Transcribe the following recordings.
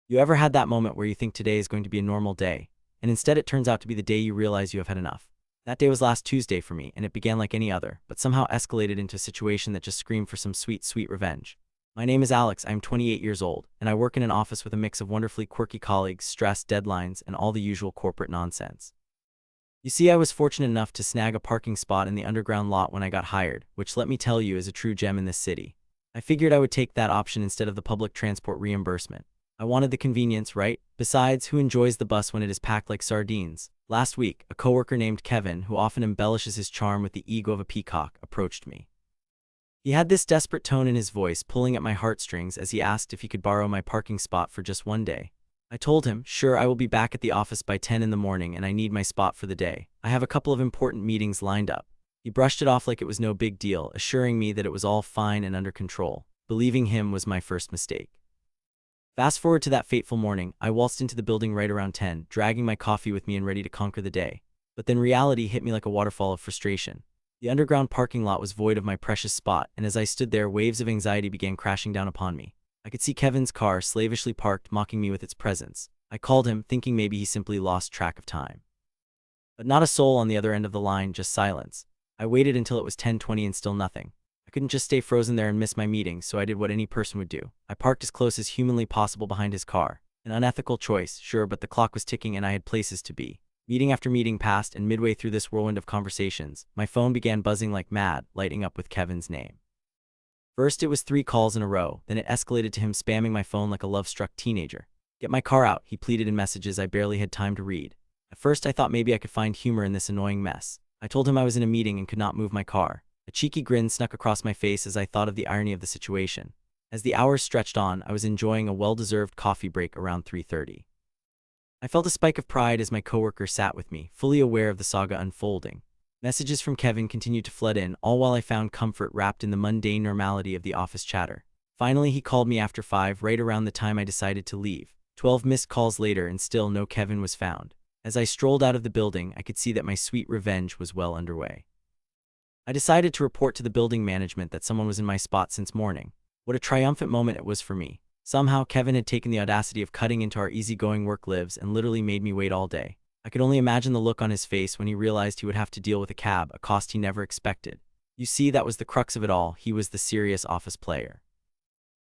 You ever had that moment where you think today is going to be a normal day, and instead it turns out to be the day you realize you have had enough? That day was last Tuesday for me, and it began like any other, but somehow escalated into a situation that just screamed for some sweet, sweet revenge. My name is Alex, I am 28 years old, and I work in an office with a mix of wonderfully quirky colleagues, stress, deadlines, and all the usual corporate nonsense. You see, I was fortunate enough to snag a parking spot in the underground lot when I got hired, which let me tell you is a true gem in this city. I figured I would take that option instead of the public transport reimbursement. I wanted the convenience, right? Besides, who enjoys the bus when it is packed like sardines? Last week, a coworker named Kevin, who often embellishes his charm with the ego of a peacock, approached me. He had this desperate tone in his voice, pulling at my heartstrings as he asked if he could borrow my parking spot for just one day. I told him, sure, I will be back at the office by 10 in the morning and I need my spot for the day. I have a couple of important meetings lined up. He brushed it off like it was no big deal, assuring me that it was all fine and under control. Believing him was my first mistake. Fast forward to that fateful morning, I waltzed into the building right around 10, dragging my coffee with me and ready to conquer the day. But then reality hit me like a waterfall of frustration. The underground parking lot was void of my precious spot, and as I stood there, waves of anxiety began crashing down upon me. I could see Kevin's car slavishly parked, mocking me with its presence. I called him, thinking maybe he simply lost track of time. But not a soul on the other end of the line, just silence. I waited until it was 10:20 and still nothing. I couldn't just stay frozen there and miss my meeting, so I did what any person would do. I parked as close as humanly possible behind his car. An unethical choice, sure, but the clock was ticking and I had places to be. Meeting after meeting passed, and midway through this whirlwind of conversations, my phone began buzzing like mad, lighting up with Kevin's name. First it was 3 calls in a row, then it escalated to him spamming my phone like a love-struck teenager. Get my car out, he pleaded in messages I barely had time to read. At first I thought maybe I could find humor in this annoying mess. I told him I was in a meeting and could not move my car. A cheeky grin snuck across my face as I thought of the irony of the situation. As the hours stretched on, I was enjoying a well-deserved coffee break around 3:30. I felt a spike of pride as my coworker sat with me, fully aware of the saga unfolding. Messages from Kevin continued to flood in, all while I found comfort wrapped in the mundane normality of the office chatter. Finally, he called me after 5, right around the time I decided to leave. 12 missed calls later and still no Kevin was found. As I strolled out of the building, I could see that my sweet revenge was well underway. I decided to report to the building management that someone was in my spot since morning. What a triumphant moment it was for me. Somehow, Kevin had taken the audacity of cutting into our easygoing work lives and literally made me wait all day. I could only imagine the look on his face when he realized he would have to deal with a cab, a cost he never expected. You see, that was the crux of it all. He was the serious office player.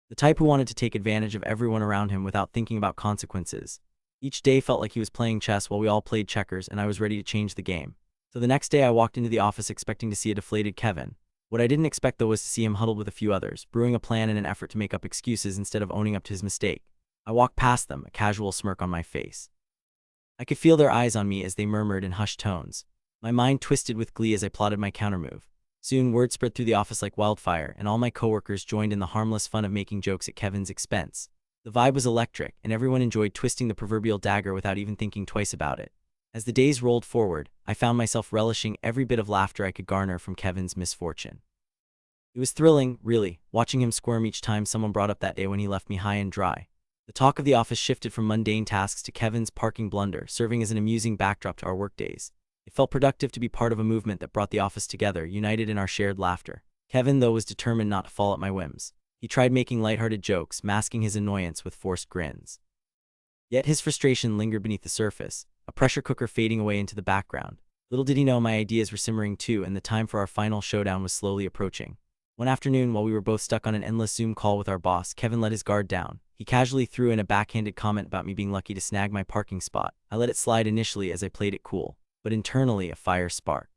The type who wanted to take advantage of everyone around him without thinking about consequences. Each day felt like he was playing chess while we all played checkers, and I was ready to change the game. So the next day I walked into the office expecting to see a deflated Kevin. What I didn't expect though was to see him huddled with a few others, brewing a plan in an effort to make up excuses instead of owning up to his mistake. I walked past them, a casual smirk on my face. I could feel their eyes on me as they murmured in hushed tones. My mind twisted with glee as I plotted my countermove. Soon word spread through the office like wildfire, and all my coworkers joined in the harmless fun of making jokes at Kevin's expense. The vibe was electric, and everyone enjoyed twisting the proverbial dagger without even thinking twice about it. As the days rolled forward, I found myself relishing every bit of laughter I could garner from Kevin's misfortune. It was thrilling, really, watching him squirm each time someone brought up that day when he left me high and dry. The talk of the office shifted from mundane tasks to Kevin's parking blunder, serving as an amusing backdrop to our workdays. It felt productive to be part of a movement that brought the office together, united in our shared laughter. Kevin, though, was determined not to fall at my whims. He tried making lighthearted jokes, masking his annoyance with forced grins. Yet his frustration lingered beneath the surface, a pressure cooker fading away into the background. Little did he know my ideas were simmering too, and the time for our final showdown was slowly approaching. One afternoon, while we were both stuck on an endless Zoom call with our boss, Kevin let his guard down. He casually threw in a backhanded comment about me being lucky to snag my parking spot. I let it slide initially as I played it cool, but internally a fire sparked.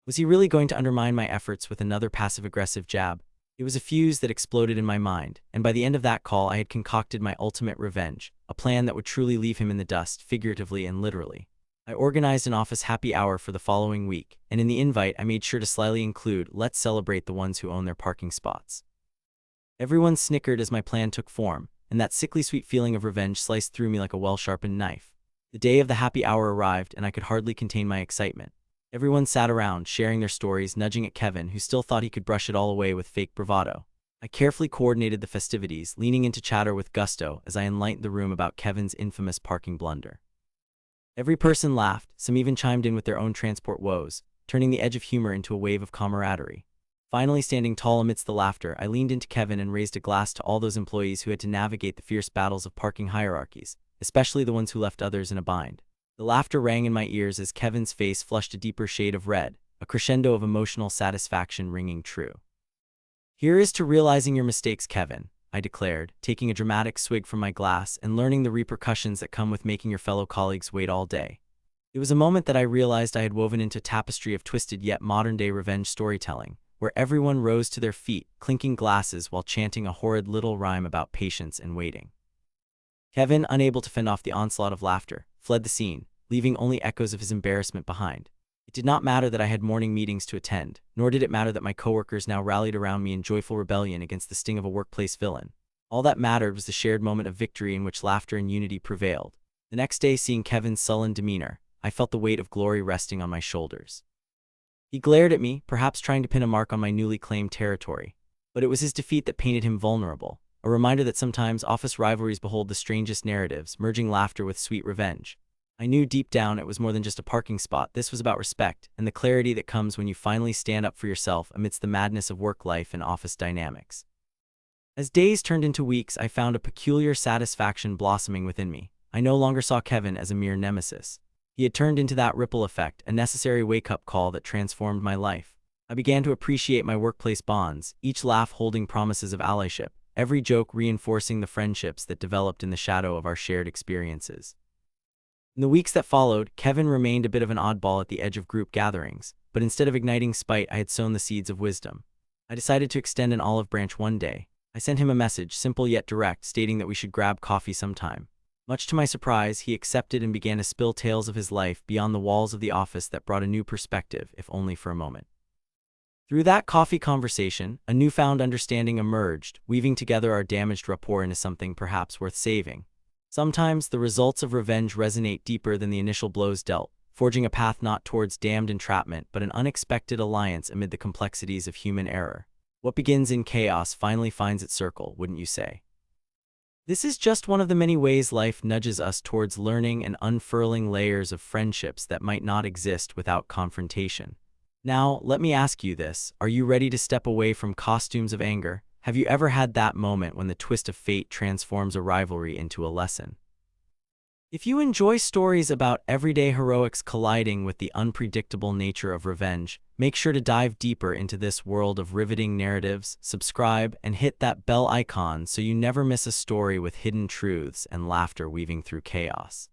Was he really going to undermine my efforts with another passive-aggressive jab? It was a fuse that exploded in my mind, and by the end of that call I had concocted my ultimate revenge, a plan that would truly leave him in the dust, figuratively and literally. I organized an office happy hour for the following week, and in the invite I made sure to slyly include, "Let's celebrate the ones who own their parking spots." Everyone snickered as my plan took form, and that sickly sweet feeling of revenge sliced through me like a well-sharpened knife. The day of the happy hour arrived, and I could hardly contain my excitement. Everyone sat around, sharing their stories, nudging at Kevin, who still thought he could brush it all away with fake bravado. I carefully coordinated the festivities, leaning into chatter with gusto as I enlightened the room about Kevin's infamous parking blunder. Every person laughed, some even chimed in with their own transport woes, turning the edge of humor into a wave of camaraderie. Finally standing tall amidst the laughter, I leaned into Kevin and raised a glass to all those employees who had to navigate the fierce battles of parking hierarchies, especially the ones who left others in a bind. The laughter rang in my ears as Kevin's face flushed a deeper shade of red, a crescendo of emotional satisfaction ringing true. "Here is to realizing your mistakes, Kevin," I declared, taking a dramatic swig from my glass and learning the repercussions that come with making your fellow colleagues wait all day. It was a moment that I realized I had woven into a tapestry of twisted yet modern-day revenge storytelling, where everyone rose to their feet, clinking glasses while chanting a horrid little rhyme about patience and waiting. Kevin, unable to fend off the onslaught of laughter, fled the scene, leaving only echoes of his embarrassment behind. It did not matter that I had morning meetings to attend, nor did it matter that my coworkers now rallied around me in joyful rebellion against the sting of a workplace villain. All that mattered was the shared moment of victory in which laughter and unity prevailed. The next day, seeing Kevin's sullen demeanor, I felt the weight of glory resting on my shoulders. He glared at me, perhaps trying to pin a mark on my newly claimed territory. But it was his defeat that painted him vulnerable, a reminder that sometimes office rivalries behold the strangest narratives, merging laughter with sweet revenge. I knew deep down it was more than just a parking spot. This was about respect and the clarity that comes when you finally stand up for yourself amidst the madness of work life and office dynamics. As days turned into weeks, I found a peculiar satisfaction blossoming within me. I no longer saw Kevin as a mere nemesis. He had turned into that ripple effect, a necessary wake-up call that transformed my life. I began to appreciate my workplace bonds, each laugh holding promises of allyship, every joke reinforcing the friendships that developed in the shadow of our shared experiences. In the weeks that followed, Kevin remained a bit of an oddball at the edge of group gatherings, but instead of igniting spite, I had sown the seeds of wisdom. I decided to extend an olive branch one day. I sent him a message, simple yet direct, stating that we should grab coffee sometime. Much to my surprise, he accepted and began to spill tales of his life beyond the walls of the office that brought a new perspective, if only for a moment. Through that coffee conversation, a newfound understanding emerged, weaving together our damaged rapport into something perhaps worth saving. Sometimes, the results of revenge resonate deeper than the initial blows dealt, forging a path not towards damned entrapment but an unexpected alliance amid the complexities of human error. What begins in chaos finally finds its circle, wouldn't you say? This is just one of the many ways life nudges us towards learning and unfurling layers of friendships that might not exist without confrontation. Now, let me ask you this. Are you ready to step away from costumes of anger? Have you ever had that moment when the twist of fate transforms a rivalry into a lesson? If you enjoy stories about everyday heroics colliding with the unpredictable nature of revenge, make sure to dive deeper into this world of riveting narratives, subscribe, and hit that bell icon so you never miss a story with hidden truths and laughter weaving through chaos.